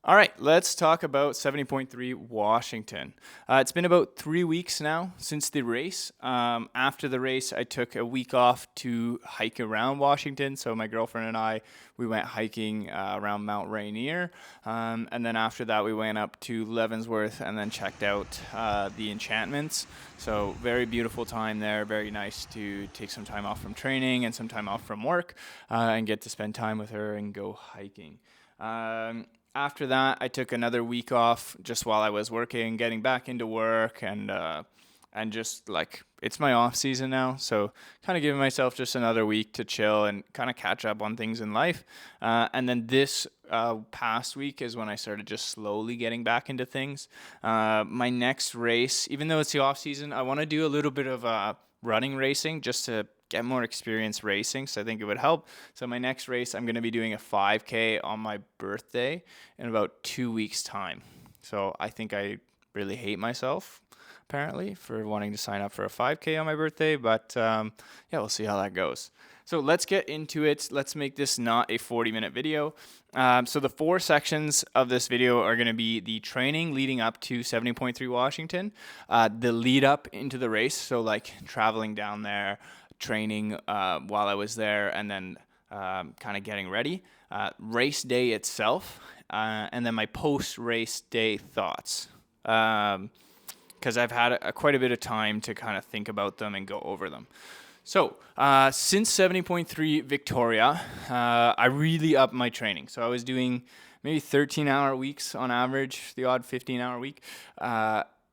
All right, let's talk about 70.3 Washington. It's been about 3 weeks now since the race. After the race, I took a week off to hike around Washington. So my girlfriend and I, we went hiking around Mount Rainier. And then after that, we went up to Leavenworth and then checked out the enchantments. So very beautiful time there. Very nice to take some time off from training and some time off from work and get to spend time with her and go hiking. After that, I took another week off just while I was working, getting back into work, and just like it's my off season now, so kind of giving myself just another week to chill and kind of catch up on things in life. And then this past week is when I started just slowly getting back into things. My next race, even though it's the off season, I want to do a little bit of running racing just to get more experience racing, so I think it would help. So my next race, I'm going to be doing a 5K on my birthday in about 2 weeks time. So I think I really hate myself apparently for wanting to sign up for a 5K on my birthday, but yeah, we'll see how that goes. So let's get into it. Let's make this not a 40-minute video. So the 4 sections of this video are going to be the training leading up to 70.3 Washington, the lead up into the race, so like traveling down there, training while I was there, and then kind of getting ready, race day itself, and then my post-race day thoughts. Because I've had quite a bit of time to kind of think about them and go over them. So since 70.3 Victoria, I really upped my training. So I was doing maybe 13-hour weeks on average, the odd 15-hour week.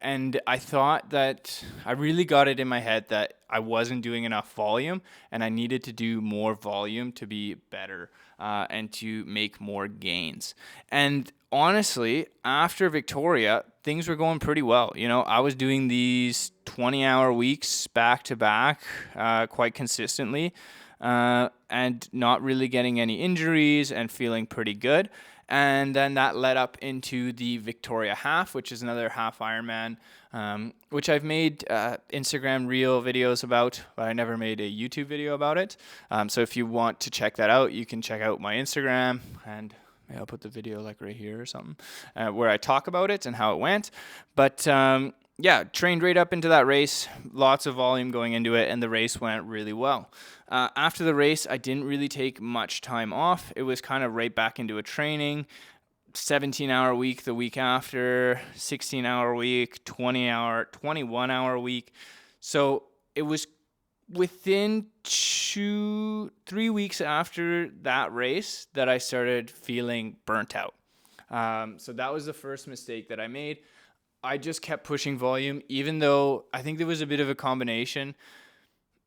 And I thought that I really got it in my head that I wasn't doing enough volume and I needed to do more volume to be better and to make more gains. And honestly, after Victoria, things were going pretty well. You know, I was doing these 20-hour weeks back to back quite consistently and not really getting any injuries and feeling pretty good. And then that led up into the Victoria half, which is another half Ironman, which I've made Instagram reel videos about, but I never made a YouTube video about it. So if you want to check that out, you can check out my Instagram, and maybe I'll put the video like right here or something, where I talk about it and how it went. But yeah, trained right up into that race, lots of volume going into it, and the race went really well. After the race, I didn't really take much time off. It was kind of right back into a training, 17-hour week the week after, 16-hour week, 21-hour week. So it was within 3 weeks after that race that I started feeling burnt out. So that was the first mistake that I made. I just kept pushing volume, even though I think there was a bit of a combination.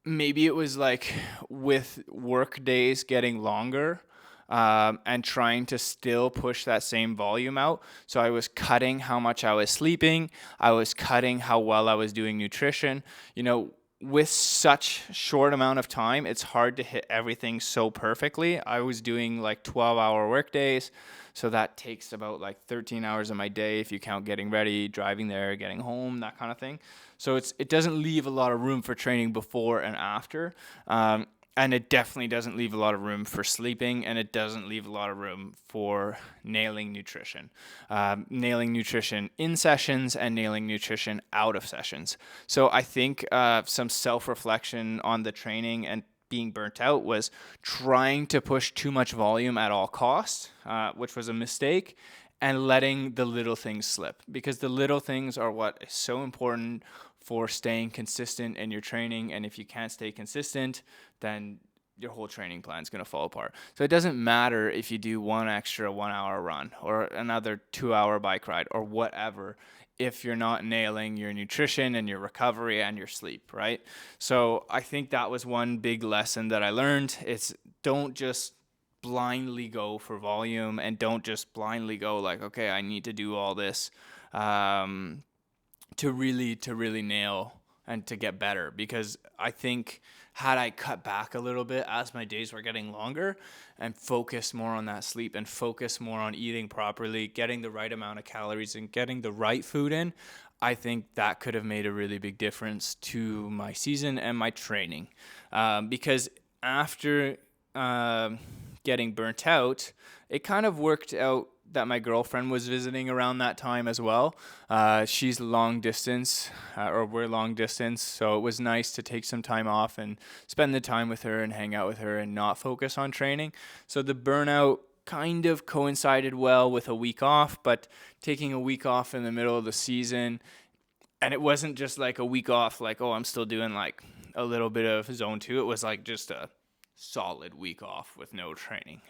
Maybe it was like with work days getting longer and trying to still push that same volume out. So I was cutting how much I was sleeping. I was cutting how well I was doing nutrition. You know, with such short amount of time, it's hard to hit everything so perfectly. I was doing like 12-hour work days. So that takes about like 13 hours of my day if you count getting ready, driving there, getting home, that kind of thing. So it doesn't leave a lot of room for training before and after. And it definitely doesn't leave a lot of room for sleeping, and it doesn't leave a lot of room for nailing nutrition. Nailing nutrition in sessions and nailing nutrition out of sessions. So I think some self-reflection on the training and being burnt out was trying to push too much volume at all costs, which was a mistake, and letting the little things slip, because the little things are what is so important for staying consistent in your training. And if you can't stay consistent, then your whole training plan is going to fall apart. So it doesn't matter if you do one extra 1-hour run or another 2-hour bike ride or whatever, if you're not nailing your nutrition and your recovery and your sleep, right? So I think that was one big lesson that I learned. It's don't just blindly go for volume, and don't just blindly go like, okay, I need to do all this to really nail and to get better. Because I think had I cut back a little bit as my days were getting longer and focused more on that sleep and focused more on eating properly, getting the right amount of calories and getting the right food in, I think that could have made a really big difference to my season and my training. Because after getting burnt out, it kind of worked out that my girlfriend was visiting around that time as well. She's long distance, or we're long distance, so it was nice to take some time off and spend the time with her and hang out with her and not focus on training. So the burnout kind of coincided well with a week off, but taking a week off in the middle of the season, and it wasn't just like a week off, like, oh, I'm still doing like a little bit of zone 2. It was like just a solid week off with no training.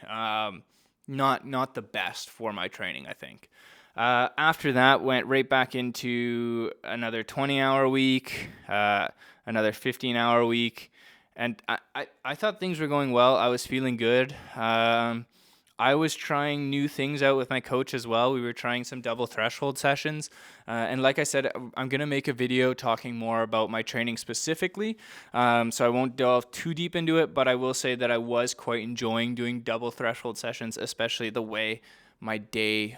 Not the best for my training, I think. After that, went right back into another 20-hour week, another 15-hour week, and I thought things were going well. I was feeling good. I was trying new things out with my coach as well. We were trying some double threshold sessions. And like I said, I'm going to make a video talking more about my training specifically. So I won't delve too deep into it, but I will say that I was quite enjoying doing double threshold sessions, especially the way my day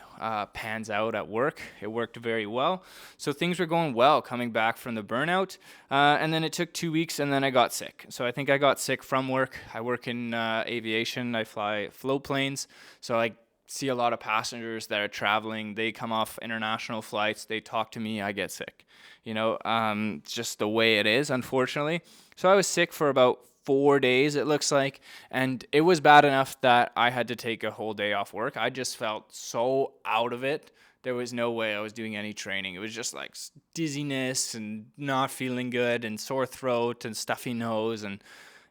pans out at work. It worked very well. So things were going well coming back from the burnout. And then it took 2 weeks and then I got sick. So I think I got sick from work. I work in aviation. I fly float planes. So I see a lot of passengers that are traveling. They come off international flights. They talk to me. I get sick. It's just the way it is, unfortunately. So I was sick for about 4 days, it looks like, and it was bad enough that I had to take a whole day off work. I just felt so out of it. There was no way I was doing any training. It was just like dizziness and not feeling good and sore throat and stuffy nose, and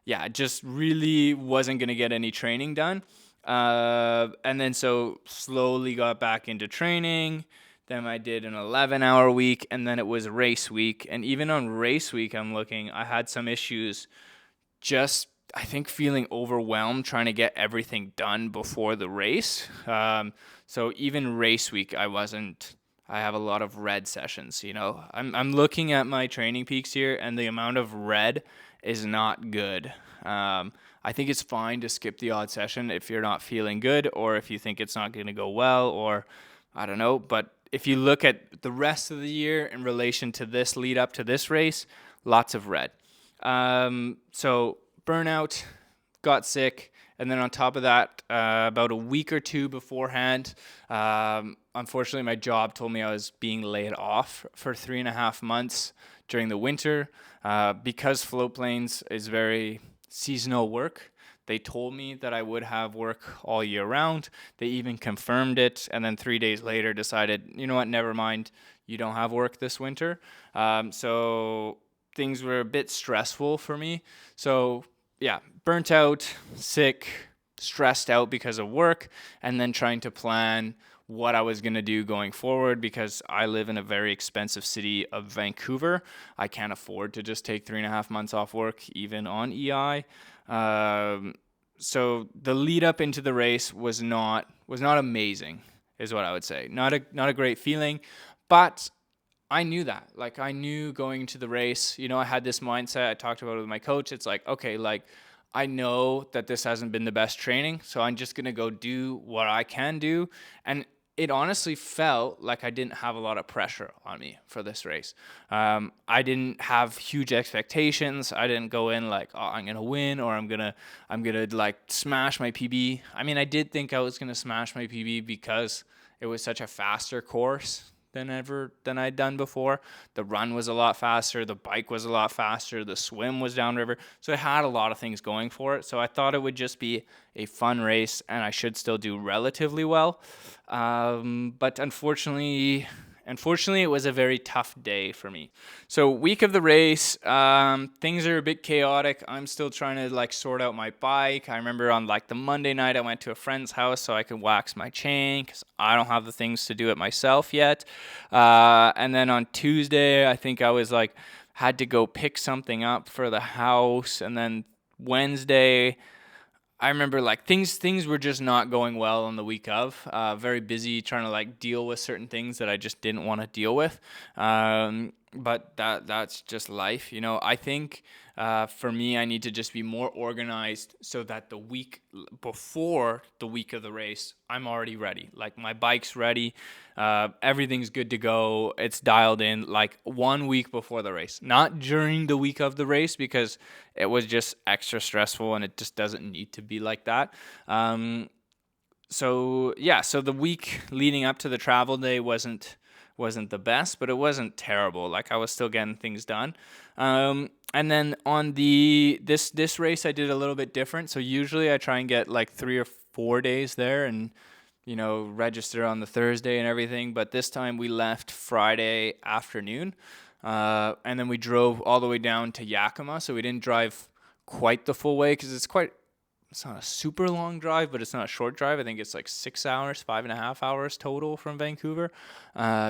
yeah, it just really wasn't going to get any training done. And then so slowly got back into training. Then I did an 11-hour week, and then it was race week. And even on race week, I had some issues just, I think, feeling overwhelmed trying to get everything done before the race. So even race week, I have a lot of red sessions, I'm looking at my training peaks here, and the amount of red is not good. I think it's fine to skip the odd session if you're not feeling good, or if you think it's not going to go well, or I don't know. But if you look at the rest of the year in relation to this lead up to this race, lots of red. So burnout, got sick, and then on top of that, about a week or two beforehand, unfortunately my job told me I was being laid off for 3.5 months during the winter. Because float planes is very seasonal work, they told me that I would have work all year round. They even confirmed it, and then 3 days later decided, you know what, never mind, you don't have work this winter. So things were a bit stressful for me. So yeah, burnt out, sick, stressed out because of work, and then trying to plan what I was going to do going forward, because I live in a very expensive city of Vancouver. I can't afford to just take 3.5 months off work, even on EI. So the lead up into the race was not amazing, is what I would say. Not a great feeling, but I knew that. Like, I knew going into the race, I had this mindset. I talked about it with my coach. It's like, okay, like, I know that this hasn't been the best training, so I'm just going to go do what I can do. And it honestly felt like I didn't have a lot of pressure on me for this race. I didn't have huge expectations. I didn't go in like, oh, I'm going to win, or I'm going to like smash my PB. I mean, I did think I was going to smash my PB because it was such a faster course than I'd done before. The run was a lot faster, the bike was a lot faster, the swim was downriver. So it had a lot of things going for it. So I thought it would just be a fun race and I should still do relatively well. But unfortunately, it was a very tough day for me. So week of the race, things are a bit chaotic. I'm still trying to like sort out my bike. I remember on like the Monday night, I went to a friend's house so I could wax my chain because I don't have the things to do it myself yet. And then on Tuesday, I think I was like, had to go pick something up for the house. And then Wednesday, I remember like things were just not going well on the week of. Very busy trying to like deal with certain things that I just didn't want to deal with. But that's just life, I think for me, I need to just be more organized so that the week before the week of the race, I'm already ready. Like my bike's ready, everything's good to go. It's dialed in like 1 week before the race, not during the week of the race, because it was just extra stressful and it just doesn't need to be like that. So the week leading up to the travel day wasn't the best, but it wasn't terrible. Like I was still getting things done. And then on this race, I did a little bit different. So usually I try and get like 3 or 4 days there, and register on the Thursday and everything. But this time we left Friday afternoon, and then we drove all the way down to Yakima. So we didn't drive quite the full way because it's not a super long drive, but it's not a short drive. I think it's like 6 hours, 5.5 hours total from Vancouver,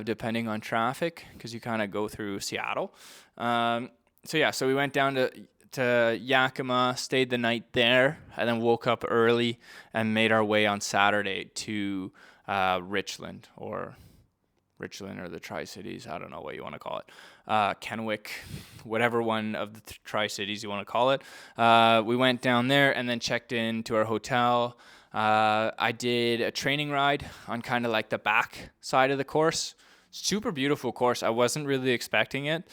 depending on traffic, because you kind of go through Seattle. So we went down to Yakima, stayed the night there, and then woke up early and made our way on Saturday to Richland or the Tri-Cities. I don't know what you want to call it. Kennewick, whatever one of the Tri-Cities you want to call it. We went down there and then checked into our hotel. I did a training ride on kind of like the back side of the course. Super beautiful course. I wasn't really expecting it.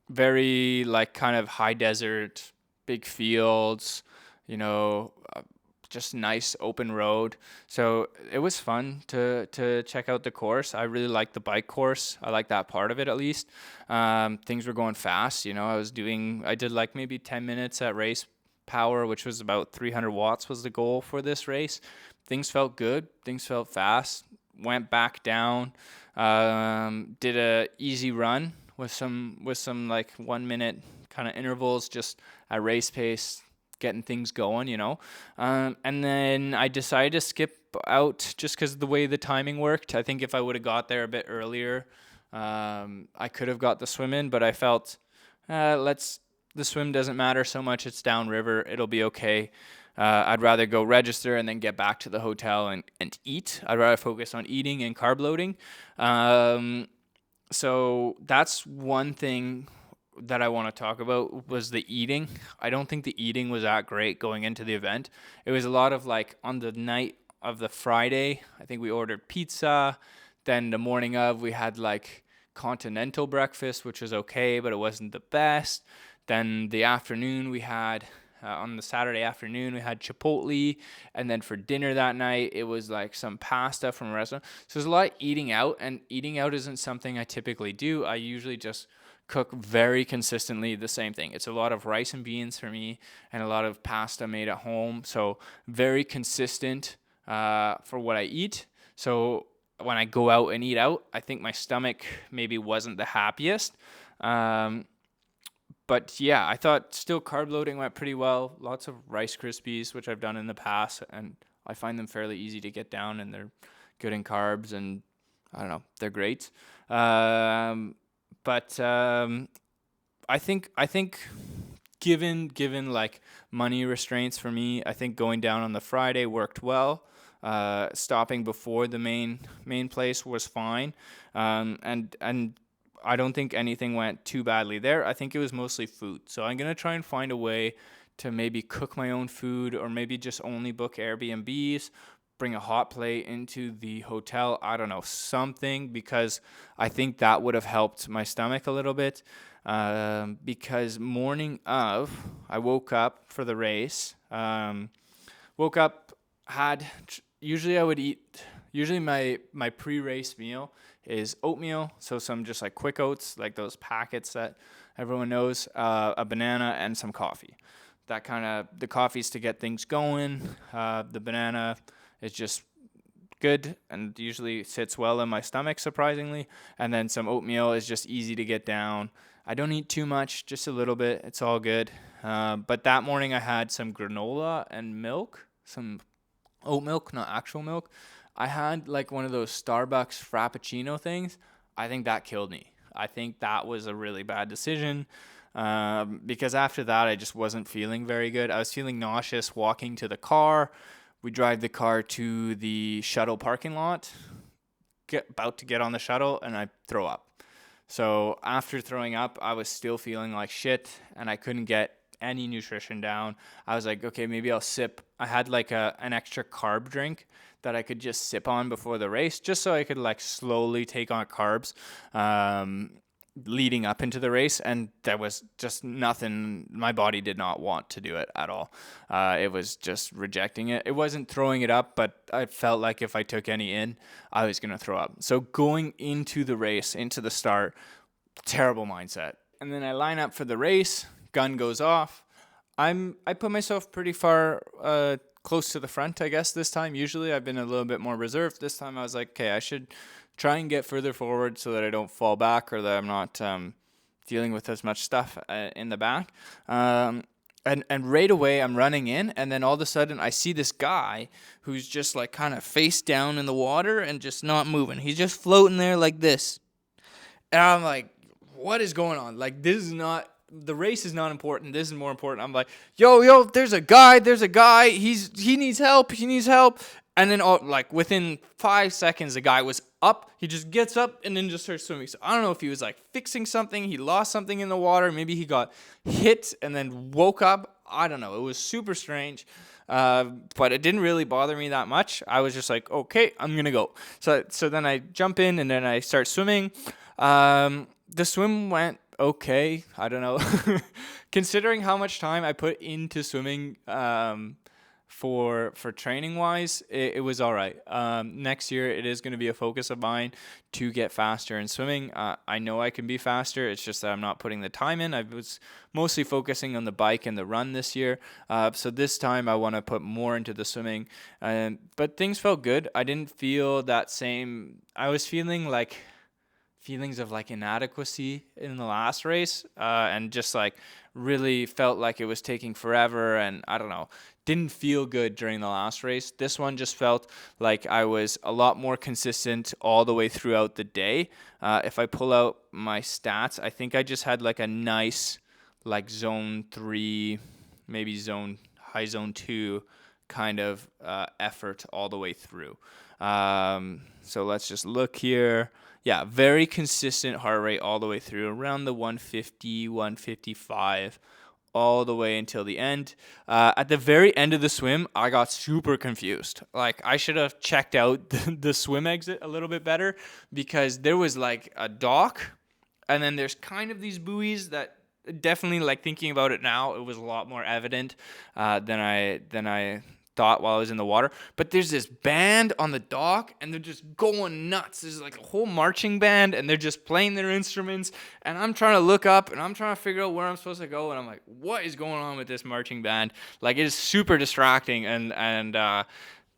Very like kind of high desert, big fields, just nice open road. So it was fun to check out the course. I really liked the bike course. I like that part of it at least. Things were going fast. I did like maybe 10 minutes at race power, which was about 300 watts was the goal for this race. Things felt good. Things felt fast. Went back down. Did a easy run with some like 1 minute kind of intervals, just at race pace, getting things going, and then I decided to skip out just because of the way the timing worked. I think if I would have got there a bit earlier, I could have got the swim in, but I felt the swim doesn't matter so much. It's downriver. It'll be okay. I'd rather go register and then get back to the hotel and eat. I'd rather focus on eating and carb loading. So that's one thing that I want to talk about was the eating. I don't think the eating was that great going into the event. It was a lot of like on the night of the Friday, I think we ordered pizza. Then the morning of, we had like continental breakfast, which was okay, but it wasn't the best. Then the afternoon we had, on the Saturday afternoon, we had Chipotle. And then for dinner that night, it was like some pasta from a restaurant. So there's a lot of eating out, and eating out isn't something I typically do. I usually just cook very consistently the same thing. It's a lot of rice and beans for me and a lot of pasta made at home. So very consistent for what I eat. So when I go out and eat out, I think my stomach maybe wasn't the happiest. But yeah, I thought still carb loading went pretty well. Lots of Rice Krispies, which I've done in the past, and I find them fairly easy to get down, and they're good in carbs, and I don't know, they're great. But I think given like money restraints for me, I think going down on the Friday worked well. Stopping before the main place was fine, and I don't think anything went too badly there. I think it was mostly food. So I'm gonna try and find a way to maybe cook my own food, or maybe just only book Airbnbs, bring a hot plate into the hotel. I don't know, something, because I think that would have helped my stomach a little bit. Because morning of, I woke up for the race. Woke up, usually I would eat, usually my pre-race meal is oatmeal. So some just like quick oats, like those packets that everyone knows, a banana and some coffee. That kind of, the coffee's to get things going. The banana is just good and usually sits well in my stomach, surprisingly. And then some oatmeal is just easy to get down. I don't eat too much, just a little bit. It's all good. But that morning I had some granola and milk, some oat milk, not actual milk. I had like one of those Starbucks Frappuccino things. I think that killed me. I think that was a really bad decision, because after that, I just wasn't feeling very good. I was feeling nauseous walking to the car. We drive the car to the shuttle parking lot, about to get on the shuttle, and I throw up. So after throwing up, I was still feeling like shit, and I couldn't get any nutrition down. I was like, okay, maybe I'll sip. I had like an extra carb drink that I could just sip on before the race, just so I could like slowly take on carbs. leading up into the race, and there was just nothing. My body did not want to do it at all. It was just rejecting it. It wasn't throwing it up, but I felt like if I took any in, I was going to throw up. So going into the race, into the start, terrible mindset. And then I line up for the race, gun goes off. I put myself pretty far close to the front, I guess, this time. Usually I've been a little bit more reserved. This time I was like, okay, I should try and get further forward so that I don't fall back, or that I'm not dealing with as much stuff in the back. And right away I'm running in, and then all of a sudden I see this guy who's just like kind of face down in the water and just not moving. He's just floating there like this. And I'm like, what is going on? Like, this is not, the race is not important. This is more important. I'm like, yo, there's a guy. He needs help. And then like within 5 seconds, the guy was up. He just gets up and then just starts swimming. So I don't know if he was like fixing something. He lost something in the water. Maybe he got hit and then woke up. I don't know. It was super strange. But it didn't really bother me that much. I was just like, okay, I'm going to go. So then I jump in and then I start swimming. The swim went okay. I don't know. Considering how much time I put into swimming for training wise, it was all right. Next year, it is going to be a focus of mine to get faster in swimming. I know I can be faster. It's just that I'm not putting the time in. I was mostly focusing on the bike and the run this year. So this time I want to put more into the swimming. But things felt good. I didn't feel that same. I was feeling like feelings of like inadequacy in the last race, and just like really felt like it was taking forever, and I don't know, didn't feel good during the last race. This one just felt like I was a lot more consistent all the way throughout the day. If I pull out my stats, I think I just had like a nice like zone 3, maybe high zone 2 kind of effort all the way through. So let's just look here. Yeah, very consistent heart rate all the way through, around the 150, 155, all the way until the end. At the very end of the swim, I got super confused. Like, I should have checked out the swim exit a little bit better, because there was like a dock, and then there's kind of these buoys that definitely, like, thinking about it now, it was a lot more evident than I thought while I was in the water. But there's this band on the dock, and they're just going nuts. There's like a whole marching band, and they're just playing their instruments, and I'm trying to look up, and I'm trying to figure out where I'm supposed to go, and I'm like, what is going on with this marching band? Like, it is super distracting, and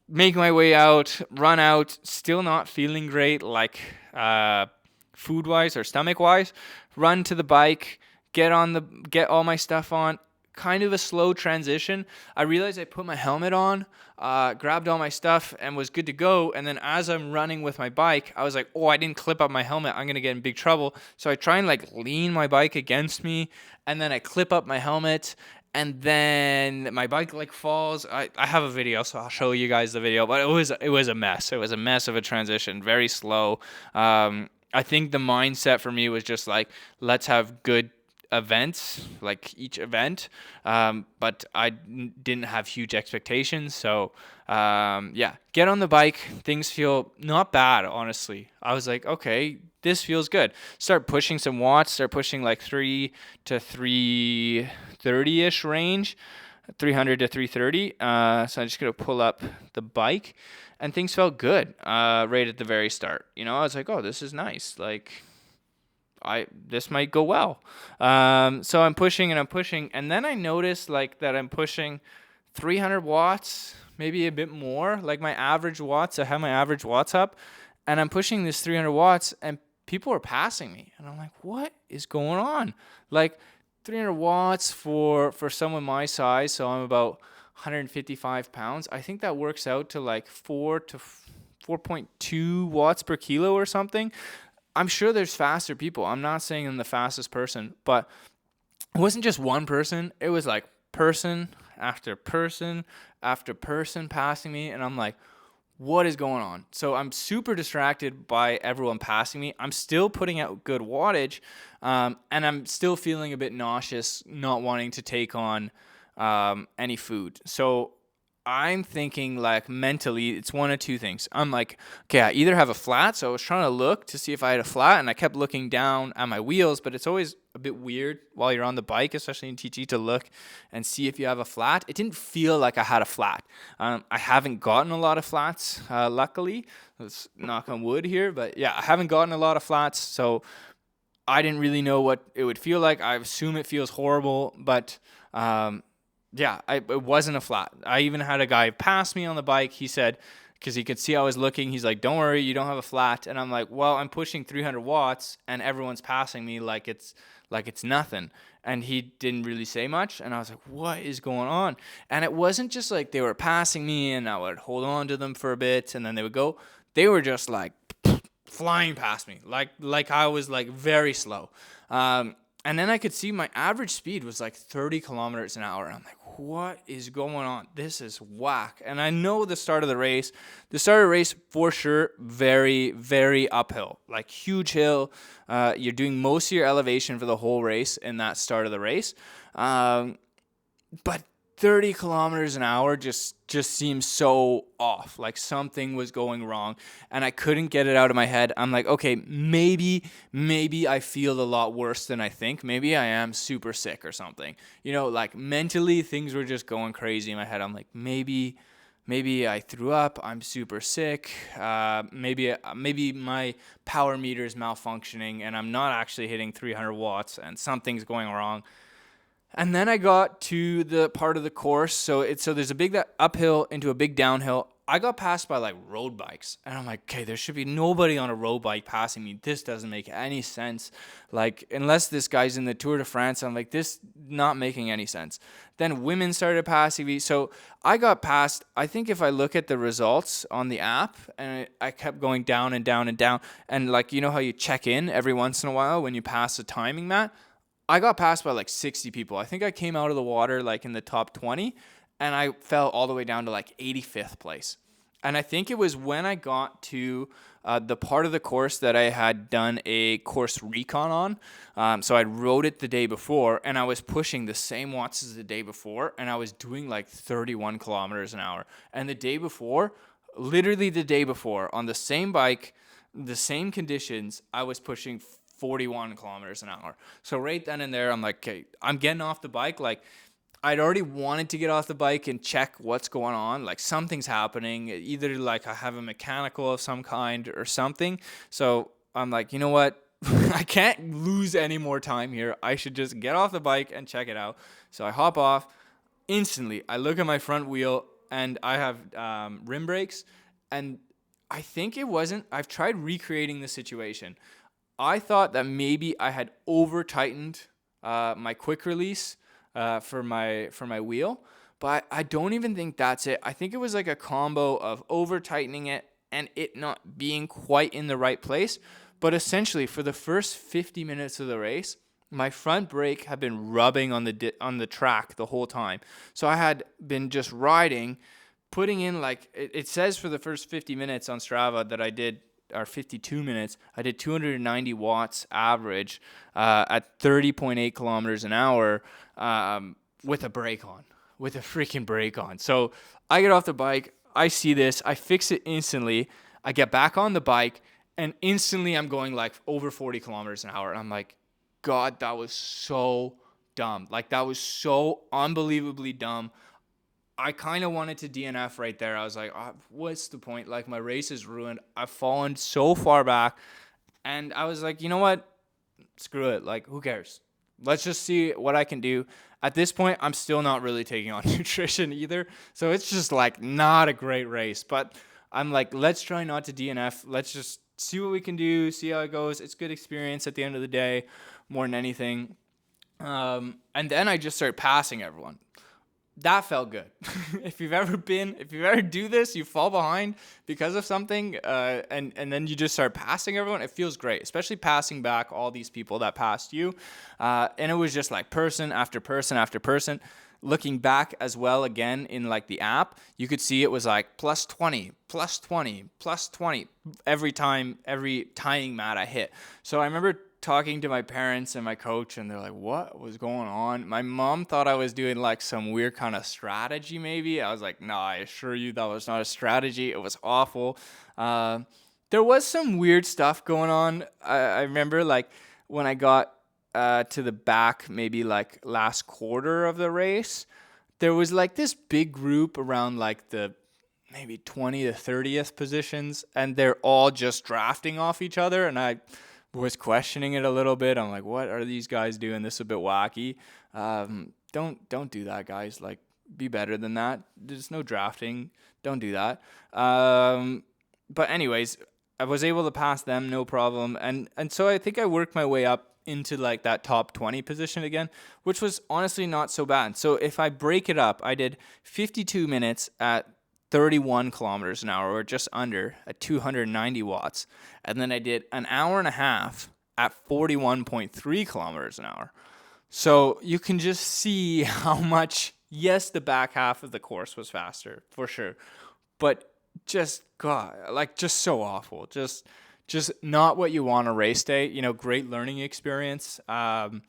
make my way out, run out, still not feeling great, like food-wise or stomach-wise. Run to the bike, get all my stuff on. Kind of a slow transition. I realized I put my helmet on, grabbed all my stuff, and was good to go. And then as I'm running with my bike, I was like, oh, I didn't clip up my helmet. I'm going to get in big trouble. So I try and like lean my bike against me, and then I clip up my helmet, and then my bike like falls. I have a video, so I'll show you guys the video, but it was a mess. It was a mess of a transition, very slow. I think the mindset for me was just like, let's have good events, like each event, but I didn't have huge expectations. So get on the bike. Things feel not bad, honestly. I was like, okay, this feels good. Start pushing some watts, start pushing like 3 to 330-ish range, 300 to 330. So I'm just going to pull up the bike, and things felt good right at the very start. You know, I was like, oh, this is nice. Like, this might go well. So I'm pushing, and then I noticed like that I'm pushing 300 watts, maybe a bit more, like my average watts. I have my average watts up, and I'm pushing this 300 watts, and people are passing me, and I'm like, what is going on? Like 300 watts for someone my size, so I'm about 155 pounds. I think that works out to like 4.2 watts per kilo or something. I'm sure there's faster people. I'm not saying I'm the fastest person, but it wasn't just one person. It was like person after person after person passing me, and I'm like, what is going on? So I'm super distracted by everyone passing me. I'm still putting out good wattage, and I'm still feeling a bit nauseous, not wanting to take on any food. So I'm thinking like mentally, it's one of two things. I'm like, okay, I either have a flat. So I was trying to look to see if I had a flat, and I kept looking down at my wheels, but it's always a bit weird while you're on the bike, especially in TT, to look and see if you have a flat. It didn't feel like I had a flat. I haven't gotten a lot of flats, luckily. Let's knock on wood here, but yeah, I haven't gotten a lot of flats. So I didn't really know what it would feel like. I assume it feels horrible, but yeah, it wasn't a flat. I even had a guy pass me on the bike. He said, because he could see I was looking, he's like, "Don't worry, you don't have a flat." And I'm like, "Well, I'm pushing 300 watts, and everyone's passing me like it's nothing." And he didn't really say much, and I was like, "What is going on?" And it wasn't just like they were passing me, and I would hold on to them for a bit, and then they would go. They were just like flying past me, like I was like very slow. And then I could see my average speed was like 30 kilometers an hour. And I'm like, what is going on? This is whack. And I know the start of the race for sure, very, very uphill, like huge hill. You're doing most of your elevation for the whole race in that start of the race. But 30 kilometers an hour just seems so off, like something was going wrong, and I couldn't get it out of my head. I'm like, okay, maybe I feel a lot worse than I think. Maybe I am super sick or something. Like mentally things were just going crazy in my head. I'm like, maybe I threw up. I'm super sick. Maybe my power meter is malfunctioning and I'm not actually hitting 300 watts and something's going wrong. And then I got to the part of the course. So there's a big uphill into a big downhill. I got passed by like road bikes. And I'm like, okay, there should be nobody on a road bike passing me. This doesn't make any sense. Like, unless this guy's in the Tour de France, I'm like, this not making any sense. Then women started passing me. So I got passed. I think if I look at the results on the app, and I kept going down and down and down. And like, how you check in every once in a while when you pass a timing mat? I got passed by like 60 people. I think I came out of the water like in the top 20, and I fell all the way down to like 85th place. And I think it was when I got to the part of the course that I had done a course recon on. So I rode it the day before, and I was pushing the same watts as the day before, and I was doing like 31 kilometers an hour. And literally the day before, on the same bike, the same conditions, I was pushing 41 kilometers an hour. So right then and there, I'm like, okay, I'm getting off the bike. Like, I'd already wanted to get off the bike and check what's going on. Like, something's happening. Either like I have a mechanical of some kind or something. So I'm like, you know what? I can't lose any more time here. I should just get off the bike and check it out. So I hop off. Instantly, I look at my front wheel, and I have rim brakes. And I think I've tried recreating the situation. I thought that maybe I had over tightened my quick release for my wheel, but I don't even think that's it. I think it was like a combo of over tightening it and it not being quite in the right place. But essentially, for the first 50 minutes of the race, my front brake had been rubbing on the track the whole time. So I had been just riding, putting in like it says for the first 50 minutes on Strava that I did. Or 52 minutes, I did 290 watts average at 30.8 kilometers an hour with a freaking brake on. So I get off the bike, I see this, I fix it instantly, I get back on the bike, and instantly I'm going like over 40 kilometers an hour. And I'm like, God, that was so dumb. Like, that was so unbelievably dumb. I kind of wanted to DNF right there. I was like, oh, what's the point? Like, my race is ruined. I've fallen so far back. And I was like, you know what? Screw it. Like, who cares? Let's just see what I can do. At this point, I'm still not really taking on nutrition either. So it's just like not a great race. But I'm like, let's try not to DNF. Let's just see what we can do, see how it goes. It's good experience at the end of the day, more than anything. And then I just started passing everyone. That felt good. If you ever do this, you fall behind because of something, and then you just start passing everyone. It feels great, especially passing back all these people that passed you. And it was just like person after person after person. Looking back as well again in like the app, you could see it was like plus 20, plus 20, plus 20 every tying mat I hit. So I remember talking to my parents and my coach, and they're like, what was going on? My mom thought I was doing like some weird kind of strategy maybe. I was like, no, I assure you that was not a strategy. It was awful. There was some weird stuff going on. I remember like when I got to the back, maybe like last quarter of the race, there was like this big group around like the maybe 20 to 30th positions, and they're all just drafting off each other. And I was questioning it a little bit. I'm like, what are these guys doing? This is a bit wacky. Don't do that, guys. Like, be better than that. There's no drafting. Don't do that. But anyways, I was able to pass them, no problem. And so I think I worked my way up into like that top 20 position again, which was honestly not so bad. So if I break it up, I did 52 minutes at 31 kilometers an hour, or just under, at 290 watts. And then I did an hour and a half at 41.3 kilometers an hour. So you can just see how much, yes, the back half of the course was faster, for sure. But just, God, like, just so awful. Just not what you want a race day. You know, great learning experience. I'll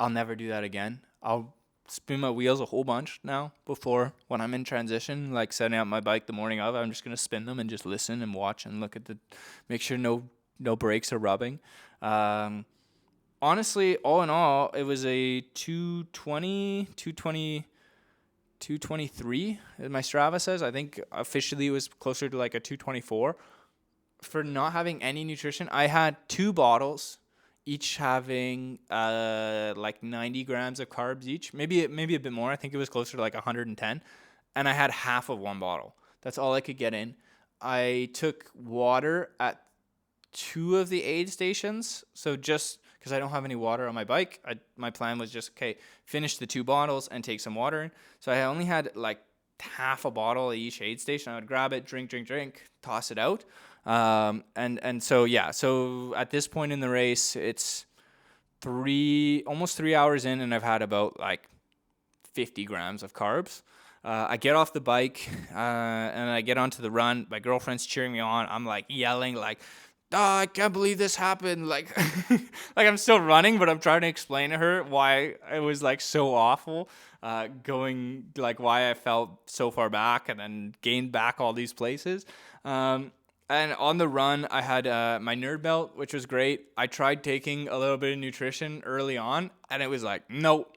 never do that again. I'll spin my wheels a whole bunch now before when I'm in transition, like setting up my bike the morning of. I'm just going to spin them and just listen and watch and look at make sure no brakes are rubbing. Honestly, all in all, it was a 223, my Strava says. I think officially it was closer to like a 224. For not having any nutrition, I had 2 bottles, each having like 90 grams of carbs each, maybe a bit more. I think it was closer to like 110, and I had half of one bottle. That's all I could get in. I took water at 2 of the aid stations, so just because I don't have any water on my bike, my plan was just, okay, finish the 2 bottles and take some water in. So I only had like half a bottle at each aid station. I would grab it, drink, toss it out. And so, yeah, so at this point in the race, it's almost 3 hours in, and I've had about like 50 grams of carbs. I get off the bike, and I get onto the run. My girlfriend's cheering me on. I'm like yelling like, oh, I can't believe this happened. Like, like I'm still running, but I'm trying to explain to her why it was like so awful, going like why I felt so far back and then gained back all these places. And on the run, I had my nerd belt, which was great. I tried taking a little bit of nutrition early on, and it was like, no,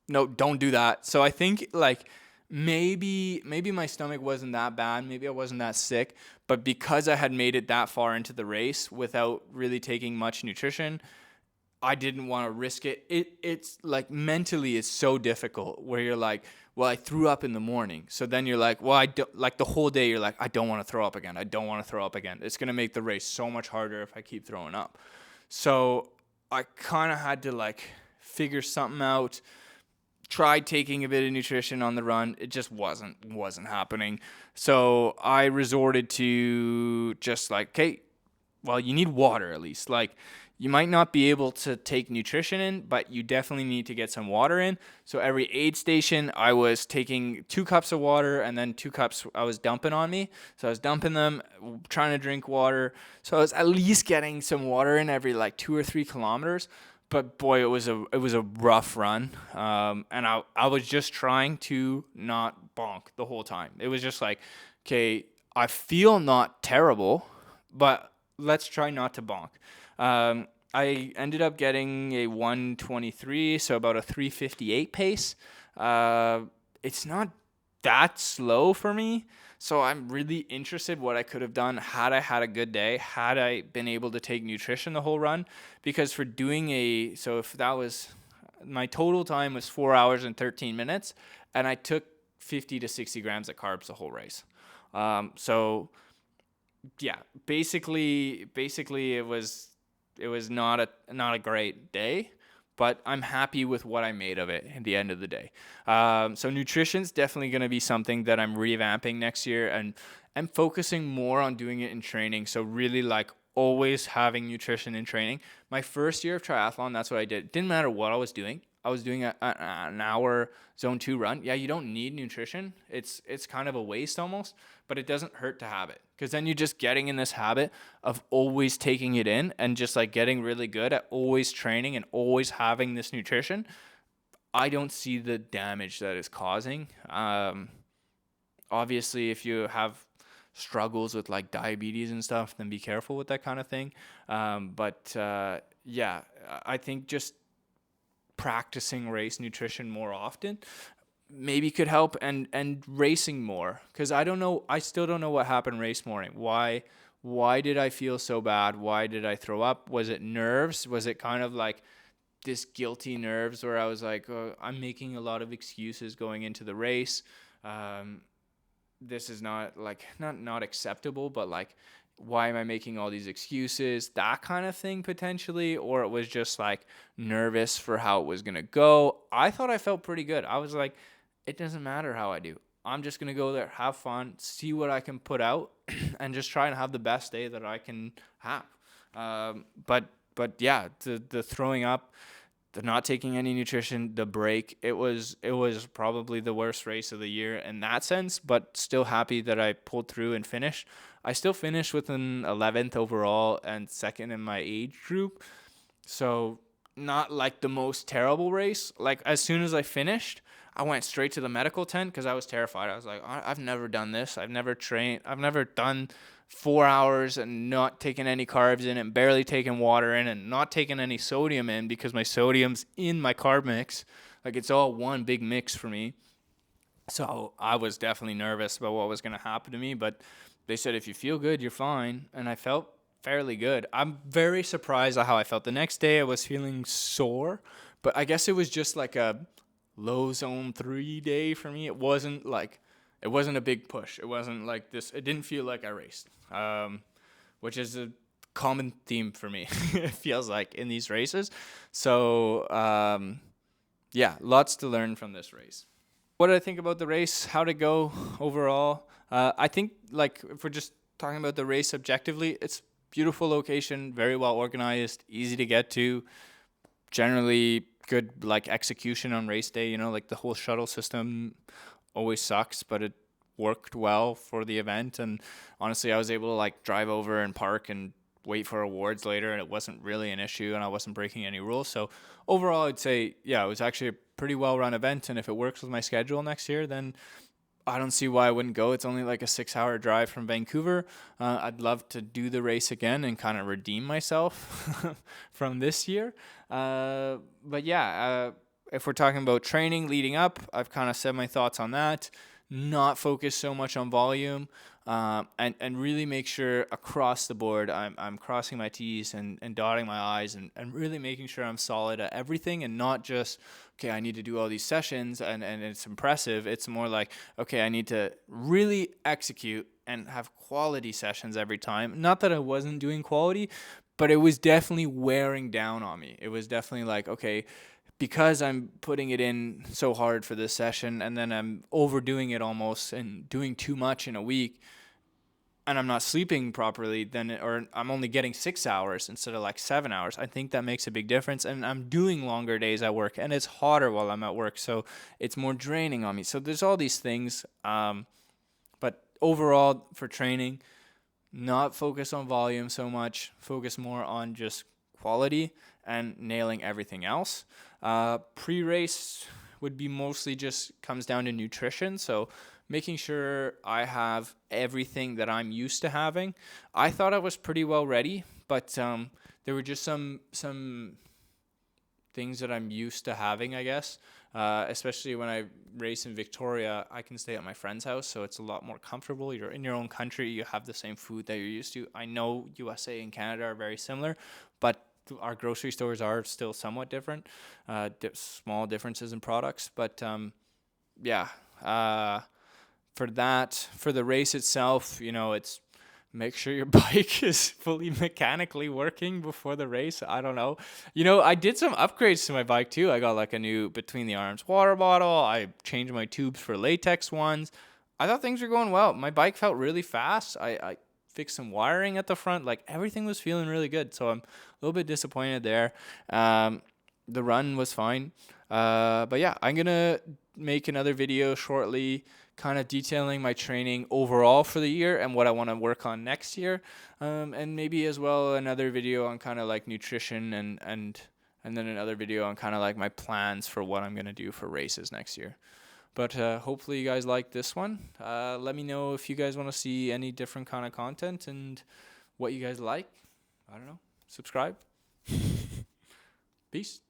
don't do that. So I think like maybe my stomach wasn't that bad. Maybe I wasn't that sick. But because I had made it that far into the race without really taking much nutrition, I didn't want to risk it. It's like mentally it's so difficult where you're like, well, I threw up in the morning. So then you're like, well, I don't, like the whole day you're like, I don't want to throw up again. It's going to make the race so much harder if I keep throwing up. So I kind of had to like figure something out. Tried taking a bit of nutrition on the run. It just wasn't happening. So I resorted to just like, okay, well, you need water at least. Like, you might not be able to take nutrition in, but you definitely need to get some water in. So every aid station, I was taking 2 cups of water, and then 2 cups I was dumping on me. So I was dumping them, trying to drink water. So I was at least getting some water in every like 2 or 3 kilometers. But boy, it was a rough run. And I was just trying to not bonk the whole time. It was just like, okay, I feel not terrible, but let's try not to bonk. I ended up getting a 123, so about a 358 pace. It's not that slow for me, so I'm really interested what I could have done had I had a good day, had I been able to take nutrition the whole run, because for doing so if that was, my total time was 4 hours and 13 minutes, and I took 50 to 60 grams of carbs the whole race. So yeah, basically it was not a great day, but I'm happy with what I made of it at the end of the day. So nutrition's definitely going to be something that I'm revamping next year, and I'm focusing more on doing it in training. So really like always having nutrition in training. My first year of triathlon, that's what I did. It didn't matter what I was doing. I was doing an hour zone 2 run. Yeah, you don't need nutrition. It's kind of a waste almost, but it doesn't hurt to have it, because then you're just getting in this habit of always taking it in and just like getting really good at always training and always having this nutrition. I don't see the damage that it's causing. Obviously, if you have struggles with like diabetes and stuff, then be careful with that kind of thing. But yeah, I think just practicing race nutrition more often maybe could help, and racing more, because I still don't know what happened race morning. Why did I feel so bad? Why did I throw up? Was it nerves? Was it kind of like this guilty nerves where I was like, oh, I'm making a lot of excuses going into the race. This is not like not acceptable, but like, why am I making all these excuses? That kind of thing potentially. Or it was just like nervous for how it was going to go. I thought I felt pretty good. I was like, it doesn't matter how I do. I'm just going to go there, have fun, see what I can put out, and just try and have the best day that I can have. But yeah, the throwing up, the not taking any nutrition, the break, it was probably the worst race of the year in that sense, but still happy that I pulled through and finished. I still finished with an 11th overall and second in my age group. So not like the most terrible race. Like as soon as I finished, I went straight to the medical tent because I was terrified. I was like, I've never done this. I've never trained. I've never done 4 hours and not taking any carbs in and barely taking water in and not taking any sodium in, because my sodium's in my carb mix. Like it's all one big mix for me. So I was definitely nervous about what was going to happen to me, but they said, if you feel good, you're fine. And I felt fairly good. I'm very surprised at how I felt. The next day I was feeling sore, but I guess it was just like a low zone 3 day for me. It wasn't a big push. It wasn't like this. It didn't feel like I raced, which is a common theme for me. It feels like in these races. So yeah, lots to learn from this race. What did I think about the race? How'd it go overall? I think, like, if we're just talking about the race objectively, it's beautiful location, very well organized, easy to get to, generally good like execution on race day. Like the whole shuttle system always sucks, but it worked well for the event. And honestly, I was able to like drive over and park and wait for awards later, and it wasn't really an issue, and I wasn't breaking any rules. So overall, I'd say, yeah, it was actually a pretty well-run event, and if it works with my schedule next year, then I don't see why I wouldn't go. It's only like a 6-hour drive from Vancouver. I'd love to do the race again and kind of redeem myself from this year. But yeah, if we're talking about training leading up, I've kind of said my thoughts on that. Not focus so much on volume, and really make sure across the board I'm crossing my T's and dotting my I's, and really making sure I'm solid at everything, and not just, okay, I need to do all these sessions and it's impressive. It's more like, okay, I need to really execute and have quality sessions every time. Not that I wasn't doing quality, but it was definitely wearing down on me. It was definitely like, okay, because I'm putting it in so hard for this session, and then I'm overdoing it almost and doing too much in a week, and I'm not sleeping properly, or I'm only getting 6 hours instead of like 7 hours. I think that makes a big difference. And I'm doing longer days at work, and it's hotter while I'm at work, so it's more draining on me. So there's all these things. But overall, for training, not focus on volume so much, focus more on just quality and nailing everything else. Pre-race would be mostly just comes down to nutrition. So making sure I have everything that I'm used to having. I thought I was pretty well ready, but there were just some things that I'm used to having, I guess. Especially when I race in Victoria, I can stay at my friend's house, so it's a lot more comfortable. You're in your own country, you have the same food that you're used to. I know USA and Canada are very similar, but our grocery stores are still somewhat different. Small differences in products, but yeah. For the race itself, it's make sure your bike is fully mechanically working before the race. I don't know. I did some upgrades to my bike too. I got like a new between the arms water bottle. I changed my tubes for latex ones. I thought things were going well. My bike felt really fast. I fixed some wiring at the front. Like everything was feeling really good. So I'm a little bit disappointed there. the run was fine. But yeah, I'm gonna make another video shortly, kind of detailing my training overall for the year and what I want to work on next year, and maybe as well another video on kind of like nutrition and then another video on kind of like my plans for what I'm gonna do for races next year. But hopefully you guys like this one. Let me know if you guys want to see any different kind of content and what you guys like. I don't know. Subscribe. Peace.